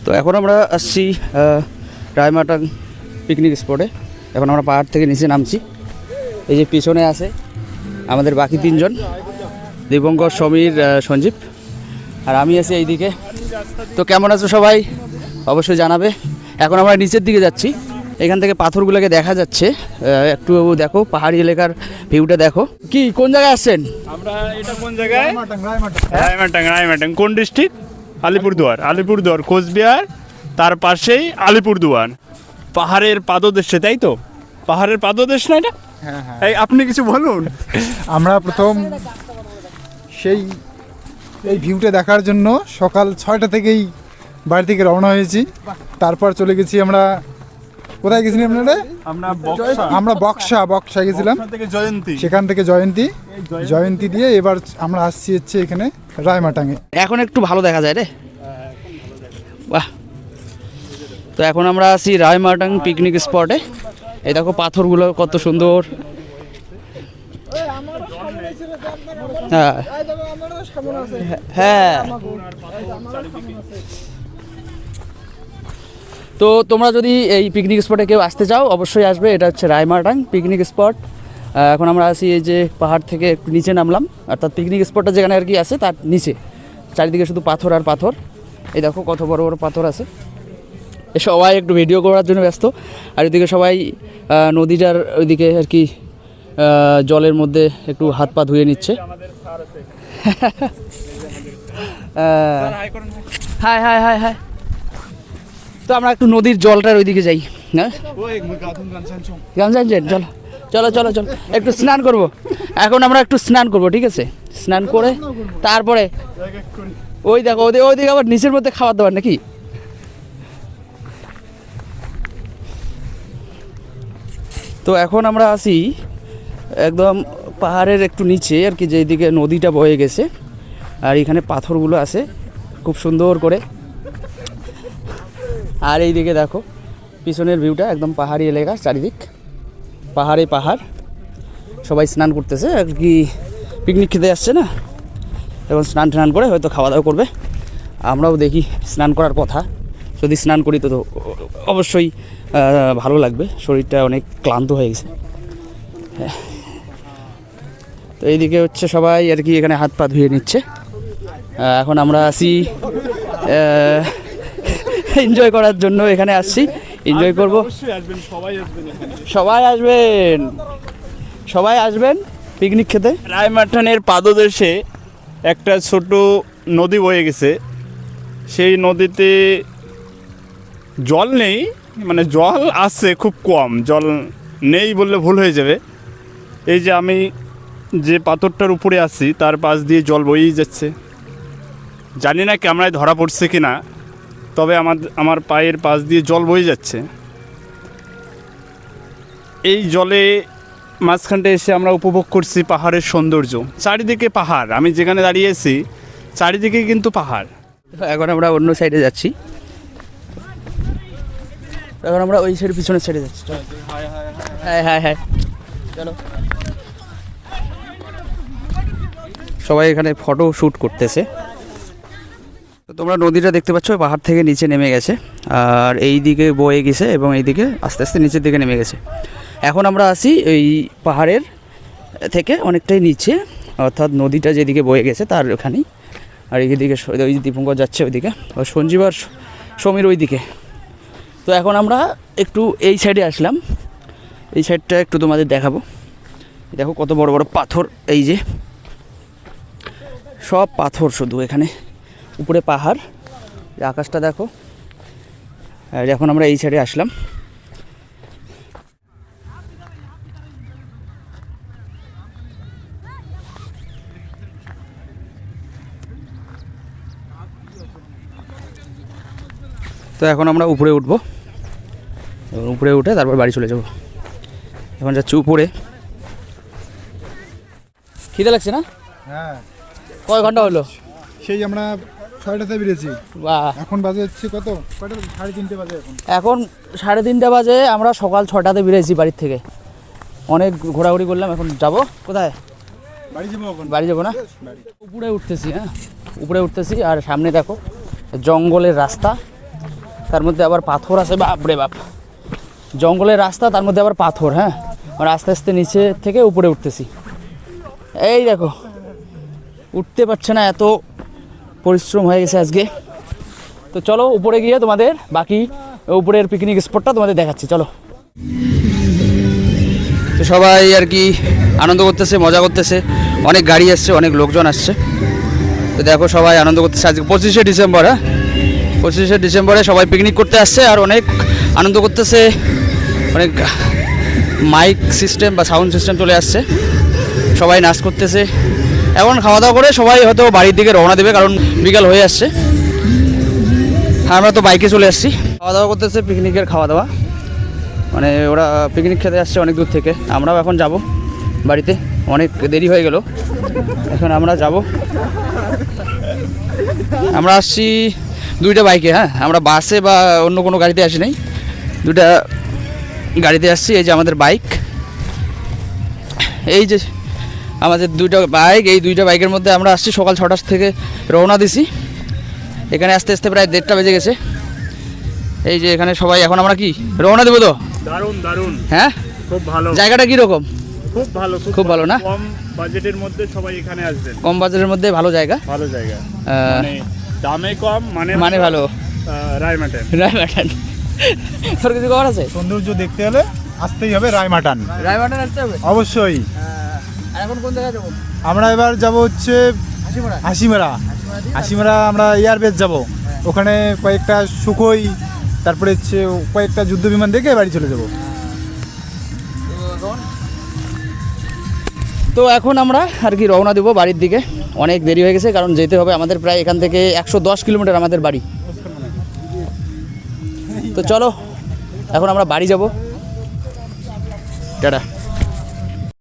তো এখন আমরা আসছি রায়মাটাং পিকনিক স্পটে। এখন আমরা পাহাড় থেকে নিচে নামছি। এই যে পিছনে আছে আমাদের বাকি তিনজন, দীপঙ্কর, সমীর, সঞ্জীব, আর আমি আছি এইদিকে। তো কেমন আছো সবাই অবশ্যই জানাবে। এখন আমরা নিচের দিকে যাচ্ছি, এখান থেকে পাথরগুলোকে দেখা যাচ্ছে। একটু দেখো পাহাড়ি এলাকার ভিউটা দেখো। কি কোন জায়গায় আসছেন? আমরা এটা কোন জায়গায়? রায়মাটাং। কোন ডিস্ট্রিক্ট? আলিপুরদুয়ার কোচবিহার, তার পাশেই আলিপুরদুয়ার। পাহাড়ের পাদদেশে, তাই তো? পাহাড়ের পাদদেশ না এটা? হ্যাঁ হ্যাঁ। এই আপনি কিছু বলুন। আমরা প্রথম এই ভিউটা দেখার জন্য সকাল 6টা থেকেই বাড়ি থেকে রওনা হয়েছি। তারপর চলে গেছি আমরা, কোথায় গেছিলাম আপনারা? আমরা বক্সা গেছিলাম, সেখান থেকে জয়ন্তী দিয়ে এবার আমরা আসছি হচ্ছে এখানে রায়মাটাঙে। এখন একটু ভালো দেখা যায় রে, বাহ। তো এখন আমরা আছি রায়মাটাং পিকনিক স্পটে। এই দেখো পাথরগুলো কত সুন্দর। হ্যাঁ হ্যাঁ। তো তোমরা যদি এই পিকনিক স্পটে কেউ আসতে চাও অবশ্যই আসবে। এটা হচ্ছে রায়মাটাং পিকনিক স্পট। এখন আমরা আছি এই যে পাহাড় থেকে একটু নিচে নামলাম, অর্থাৎ পিকনিক স্পটটা যেখানে আর কি আছে তার নিচে। চারিদিকে শুধু পাথর আর পাথর। এই দেখো কত বড় বড় পাথর আছে। সবাই একটু ভিডিও করার জন্য ব্যস্ত, আর এদিকে সবাই নদীটার ওইদিকে আর কি জলের মধ্যে একটু হাত পা ধুয়ে নিচ্ছে। High high high high. তো আমরা একটু নদীর জলটার ওইদিকে যাই। হ্যাঁ চলো চলো চলো চলো একটু স্নান করব। এখন আমরা একটু স্নান করব, ঠিক আছে? স্নান করে তারপরে ওই দেখো ওইদিকে আবার নিচের মধ্যে খাবার দাবার নাকি। তো এখন আমরা আছি একদম পাহাড়ের একটু নিচে আর কি, যেদিকে নদীটা বয়ে গেছে, আর এখানে পাথরগুলো আছে খুব সুন্দর করে। আর এই দিকে দেখো পিছনের ভিউটা, একদম পাহাড়ি এলাকা, চারিদিক পাহাড়ে পাহাড়। সবাই স্নান করতেছে আর কি, পিকনিক খেতে আসছে না, এখন স্নান টান করে হয়তো খাওয়া দাওয়া করবে। আমরাও দেখি স্নান করার কথা, যদি স্নান করি তো অবশ্যই ভালো লাগবে, শরীরটা অনেক ক্লান্ত হয়ে গেছে। তো এইদিকে হচ্ছে সবাই আর কি এখানে হাত পা ধুয়ে নিচ্ছে। এখন আমরা আসি এনজয় করার জন্য, এখানে আসছি এনজয় করব। সবাই আসবেন পিকনিক খেতে। রায়মাটানের পাদদেশে একটা ছোট নদী বয়ে গেছে। সেই নদীতে জল নেই, মানে জল আছে খুব কম, জল নেই বললে ভুল হয়ে যাবে। এই যে আমি যে পাথরটার উপরে আছি তার পাশ দিয়ে জল বয়েই যাচ্ছে। জানি না ক্যামেরায় ধরা পড়ছে কি না, তবে আমার পায়ের পাশ দিয়ে জল বয়ে যাচ্ছে। এই জলে মাঝখানটা এসে আমরা উপভোগ করছি পাহাড়ের সৌন্দর্য। চারিদিকে পাহাড়, আমি যেখানে দাঁড়িয়েছি চারিদিকে কিন্তু পাহাড়। এখন আমরা অন্য সাইডে যাচ্ছি, এখন আমরা ওই সাইড পিছনের সাইডে যাচ্ছি। হ্যাঁ হ্যাঁ হ্যাঁ চলো। সবাই এখানে ফটো শ্যুট করতেছে। তো তোমরা নদীটা দেখতে পাচ্ছ পাহাড় থেকে নিচে নেমে গেছে, আর এই দিকে বয়ে গেছে এবং এই দিকে আস্তে আস্তে নিচের দিকে নেমে গেছে। এখন আমরা আছি এই পাহাড়ের থেকে অনেকটাই নিচে, অর্থাৎ নদীটা যেদিকে বয়ে গেছে তার ওখানেই। আর এইদিকে ওই দীপঙ্কর যাচ্ছে ওইদিকে, সঞ্জীব আর সমীর ওইদিকে। তো এখন আমরা একটু এই সাইডে আসলাম, এই সাইডটা একটু তোমাদের দেখাবো। দেখো কত বড় বড় পাথর, এই যে সব পাথর শুধু এখানে, উপরে পাহাড়, আকাশটা দেখো। আর এখন আমরা এই সাইডে আসলাম। তো এখন আমরা উপরে উঠবো, উপরে উঠে তারপর বাড়ি চলে যাব। এখন যাচ্ছি উপরে। খিদে লাগছে না? হ্যাঁ। কয় ঘন্টা হলো? সেই আমরা 6টাতে বেরিয়েছি, বাহ। এখন বাজে হচ্ছে কত? 3:30 বাজে এখন 3:30 বাজে। আমরা সকাল 6টাতে বেরিয়েছি বাড়ির থেকে, অনেক ঘোরাঘুরি করলাম। এখন যাব কোথায়? বাড়ি যাবো না, উপরে উঠতেছি। হ্যাঁ উপরে উঠতেছি, আর সামনে দেখো জঙ্গলের রাস্তা, তার মধ্যে আবার পাথর আছে, বাপ রে বাপ, জঙ্গলের রাস্তা, তার মধ্যে আবার পাথর। হ্যাঁ, আমরা আস্তে আস্তে নিচে থেকে উপরে উঠতেছি। এই দেখো, উঠতে পারছে না, এত পরিশ্রম হয়ে গেছে আজকে। তো চলো উপরে গিয়ে তোমাদের বাকি উপরের পিকনিক স্পটটা তোমাদের দেখাচ্ছি, চলো। তো সবাই আর কি আনন্দ করতেছে, মজা করতেছে, অনেক গাড়ি আসছে, অনেক লোকজন আসছে। তো দেখো সবাই আনন্দ করতেছে আজকে 25শে ডিসেম্বর। হ্যাঁ, 25শে ডিসেম্বরে সবাই পিকনিক করতে আসছে আর অনেক আনন্দ করতেছে, অনেক মাইক সিস্টেম বা সাউন্ড সিস্টেম চলে আসছে, সবাই নাচ করতেছে। এখন খাওয়া দাওয়া করে সবাই হয়তো বাড়ির দিকে রওনা দেবে, কারণ বিকাল হয়ে আসছে। আমরা তো বাইকে চলে আসছি, খাওয়া দাওয়া করতেছে, পিকনিকের খাওয়া দাওয়া, মানে ওরা পিকনিক খেতে আসছে অনেক দূর থেকে। আমরাও এখন যাব বাড়িতে, অনেক দেরি হয়ে গেল, এখন আমরা যাব। আমরা আসছি দুইটা বাইকে। হ্যাঁ, আমরা বাসে বা অন্য কোনো গাড়িতে আসি নাই, দুটা গাড়িতে আসছি। এই যে আমাদের বাইক, এই যে আমাদের দুইটা বাইক, এই দুইটা বাইকের মধ্যে আমরা আসছি। সকাল 6টা থেকে রওনা দিছি, এখানে আস্তে আস্তে প্রায় 1:30 বেজে গেছে। এই যে এখানে সবাই, এখন আমরা কি রওনা দেবো তো? দারুণ দারুণ। হ্যাঁ, খুব ভালো। জায়গাটা কীরকম? খুব ভালো, খুব ভালো না? কম বাজেটের মধ্যে সবাই এখানে আসবেন। কম বাজারের মধ্যে ভালো জায়গা, ভালো জায়গা, মানে দামে কম, মানে ভালো। রায়মাটন। রায়মাটন, তোর কিছু খবর আছে? সৌন্দর্য দেখতে হলে আসতেই হবে রায়মাটান, রায়মাটন আসতে হবে অবশ্যই। আর এখন কোন জায়গায় যাবো? আমরা এবার যাব হচ্ছে হাসিমারা। হাসিমারা আমরা এয়ারবেস যাব, ওখানে কয়েকটা সুখোই, তারপরে হচ্ছে কয়েকটা যুদ্ধ বিমান দেখে বাড়ি চলে যাব। তো এখন আমরা আর কি রওনা দেবো বাড়ির দিকে, অনেক দেরি হয়ে গেছে, কারণ যেতে হবে আমাদের প্রায় এখান থেকে 110 কিলোমিটার আমাদের বাড়ি। তো চলো এখন আমরা বাড়ি যাব, টাটা।